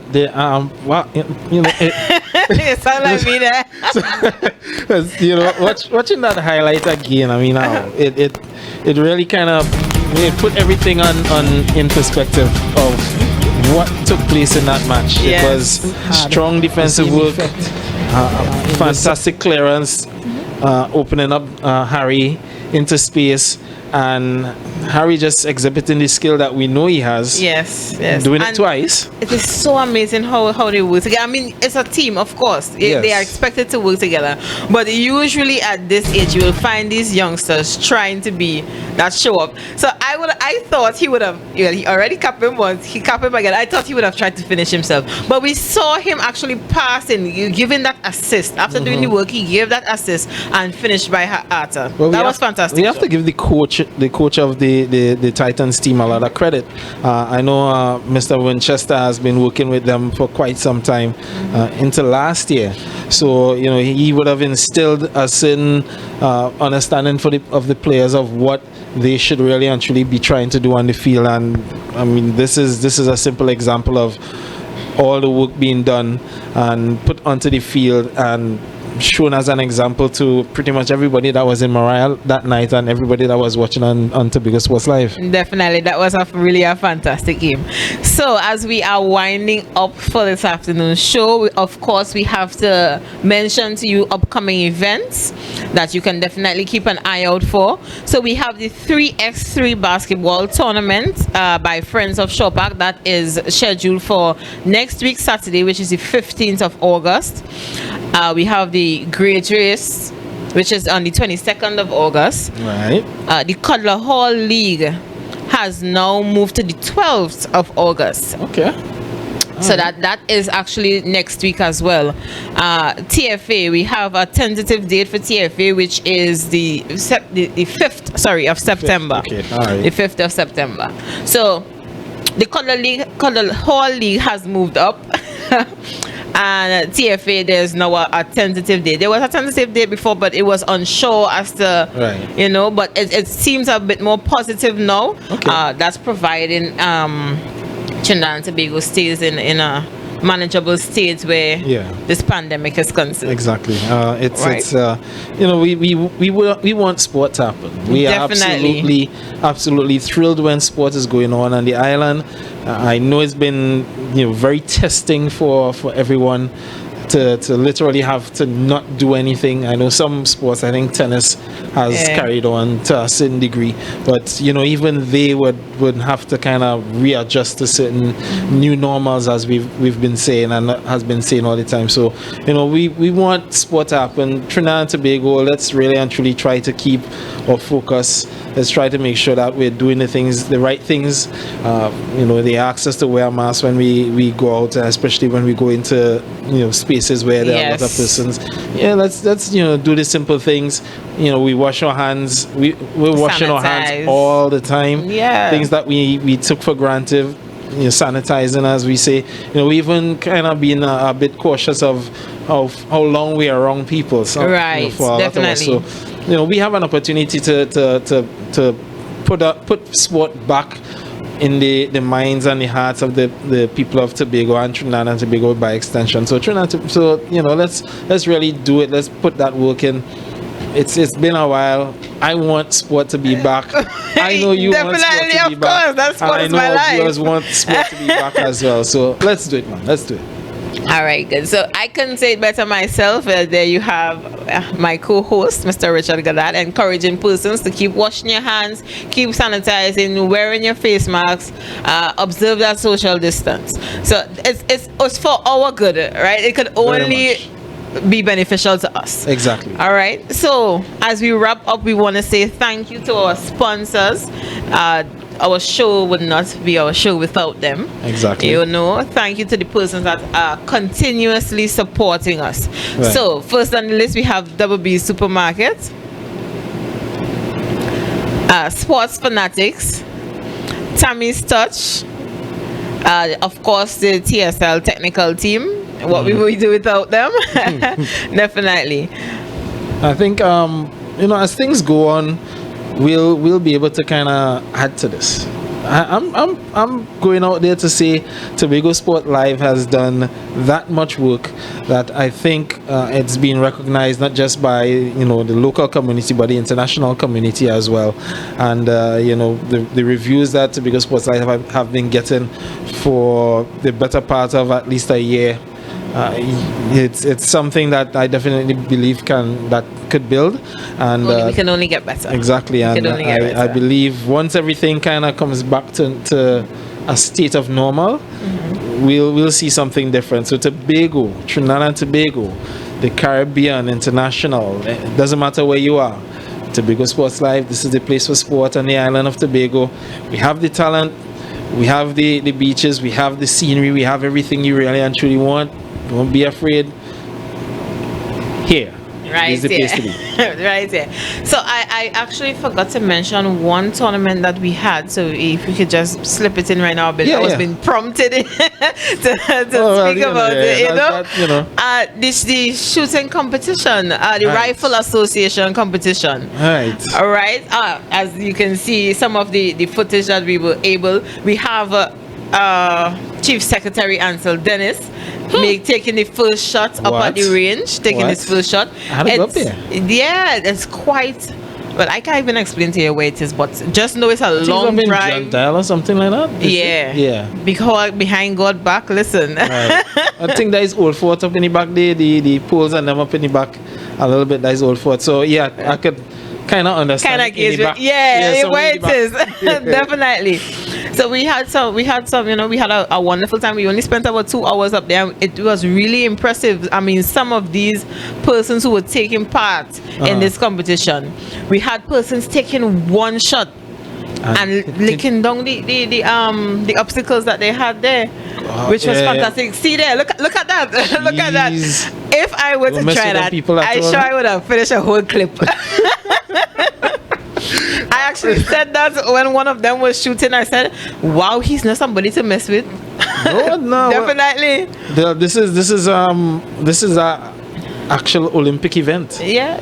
sound like me there. Watching that highlight again, I mean, it really kind of put everything in perspective of what took place in that match. Yes. It was strong defensive work, fantastic clearance, opening up Harry into space, and Harry just exhibiting the skill that we know he has. Yes. Doing And it twice. it is so amazing how they work together. I mean, it's a team, of course. Yes. They are expected to work together. But usually at this age, you will find these youngsters trying to be that show up. So I thought he would have, he already capped him once, he capped him again. I thought he would have tried to finish himself. But we saw him actually passing, giving that assist. After doing the work, he gave that assist and finished by Arthur. Well, that was fantastic. We have to give the coach of the Titans team a lot of credit. I know Mr. Winchester has been working with them for quite some time into last year, so he would have instilled a certain understanding of the players of what they should really and truly be trying to do on the field. And I mean, this is a simple example of all the work being done and put onto the field and shown as an example to pretty much everybody that was in Mariah that night and everybody that was watching on Tobago Sports Live. Definitely, that was really a fantastic game. So as we are winding up for this afternoon's show, of course we have to mention to you upcoming events that you can definitely keep an eye out for. So we have the 3x3 basketball tournament by Friends of Shore Park that is scheduled for next week Saturday, which is the 15th of August. We have the Great Race, which is on the 22nd of August. Right. The Cuddler Hall League has now moved to the 12th of August. Okay. So that is actually next week as well. TFA, we have a tentative date for TFA, which is the 5th, of September. Okay. All right. The 5th of September. So the Cuddler Hall League has moved up. And TFA, there's now a tentative date. There was a tentative date before, but it was unsure as to, but it seems a bit more positive now. Okay. That's providing Trinidad and Tobago stays in a manageable state where this pandemic is concerned. Exactly. We want sport to happen. We are absolutely thrilled when sport is going on the island. I know it's been very testing for everyone. to literally have to not do anything. I know some sports, I think tennis has carried on to a certain degree, but even they would have to kind of readjust to certain new normals, as we've been saying and has been saying all the time. So we want sport to happen. Trinidad and Tobago, let's really and truly try to keep our focus. Let's try to make sure that we're doing the right things. They ask us to wear a mask when we go out, especially when we go into spaces where there are a lot of persons. Let's do the simple things. We wash our hands. We're washing our hands all the time. Things that we took for granted. Sanitizing, as we say. We even kind of being a bit cautious of how long we are around people. So, right, for a lot of us. So, we have an opportunity to put sport back in the minds and the hearts of the people of Tobago and Trinidad and Tobago by extension. So let's really do it. Let's put that work in. It's been a while. I want sport to be back. I know you want sport to be back. Of course, that sport is my life. I know our viewers want sport to be back as well. So let's do it, man. Let's do it. All right, good. So I couldn't say it better myself. There you have my co-host, Mr. Richard Gadat, encouraging persons to keep washing your hands, keep sanitizing, wearing your face masks, observe that social distance. So it's for our good, right? It could only be beneficial to us. Exactly. All right. So as we wrap up, we want to say thank you to our sponsors. Our show would not be our show without them. Exactly. Thank you to the persons that are continuously supporting us. Right. So first on the list, we have Double B Supermarket, Sports Fanatics, Tammy's Touch, of course the TSL technical team. What we will do without them. Definitely. I think as things go on, we'll be able to kind of add to this. I'm going out there to say Tobago Sport Live has done that much work that I think it's been recognized not just by the local community but the international community as well. And the reviews that Tobago Sports Live have been getting for the better part of at least a year. It's something that I definitely believe could build, and we can only get better. Exactly, and I believe once everything kind of comes back to a state of normal, we'll see something different. So Tobago, Trinidad and Tobago, the Caribbean, international, it doesn't matter where you are. Tobago Sports Live, this is the place for sport on the island of Tobago. We have the talent, we have the beaches, we have the scenery, we have everything you really and truly want. Don't be afraid. Here. Right is the place to be. Right here. So I actually forgot to mention one tournament that we had. So if we could just slip it in right now, but I was being prompted to speak about it. This the shooting competition, the Rifle Association competition. Right. All right. As you can see, some of the footage that we have Chief Secretary Ansel Dennis taking the first shot up at the range, his first shot. How did it go up there? Yeah, it's quite. Well, I can't even explain to you where it is, but just know it's a long drive. Or something like that. Yeah. Because behind God back, listen. Right. I think that is Old Fort up in the back there, the poles and them up in the back a little bit. That is Old Fort. So yeah, I could kind of understand. Where it is. Definitely. So we had some, we had a wonderful time. We only spent about 2 hours up there. It was really impressive. I mean, some of these persons who were taking part in this competition, we had persons taking one shot and licking down the obstacles that they had there, which was fantastic. See there, look at that. Look at that. If I were to try that, I would have finished a whole clip. I actually said that when one of them was shooting. I said, "Wow, he's not somebody to mess with." No, definitely. This is a actual Olympic event. Yeah.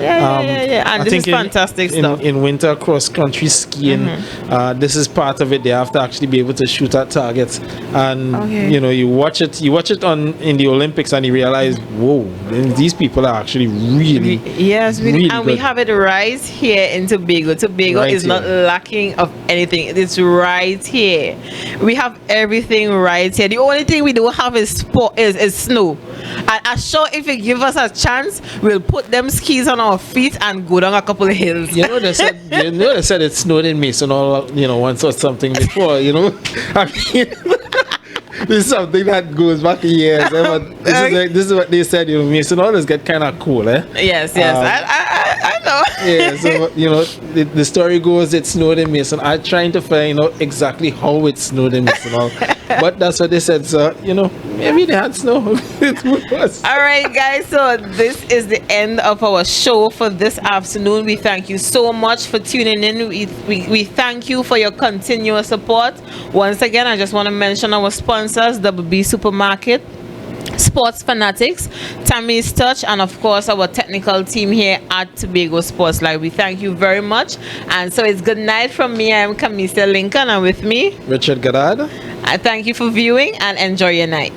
And this is fantastic stuff. In winter cross country skiing, this is part of it. They have to actually be able to shoot at targets, and you watch it in the Olympics, and you realize, whoa, these people are actually really really and good. we have it right here in Tobago. Tobago is not lacking of anything. It's right here. We have everything right here. The only thing we don't have is snow. And I'm sure if you give us a chance, we'll put them skis on our feet and go down a couple of hills. You know, they said it snowed in Mason all, once or something before, I mean, this is something that goes back years. But this is what they said, Mason always get kind of cool, eh? Yes. I know. Yeah, so, the story goes, it snowed in Mason. I'm trying to find out exactly how it snowed in Mason. But that's what they said, so, maybe they had snow. All right, guys, so this is the end of our show for this afternoon. We thank you so much for tuning in. We thank you for your continuous support. Once again, I just want to mention our sponsors, WB Supermarket, Sports Fanatics, Tammy's Touch, and of course our technical team here at Tobago Sports Live. We thank you very much. And so it's good night from me. I am Kamisa Lincoln, and with me, Richard Gadad. I thank you for viewing and enjoy your night.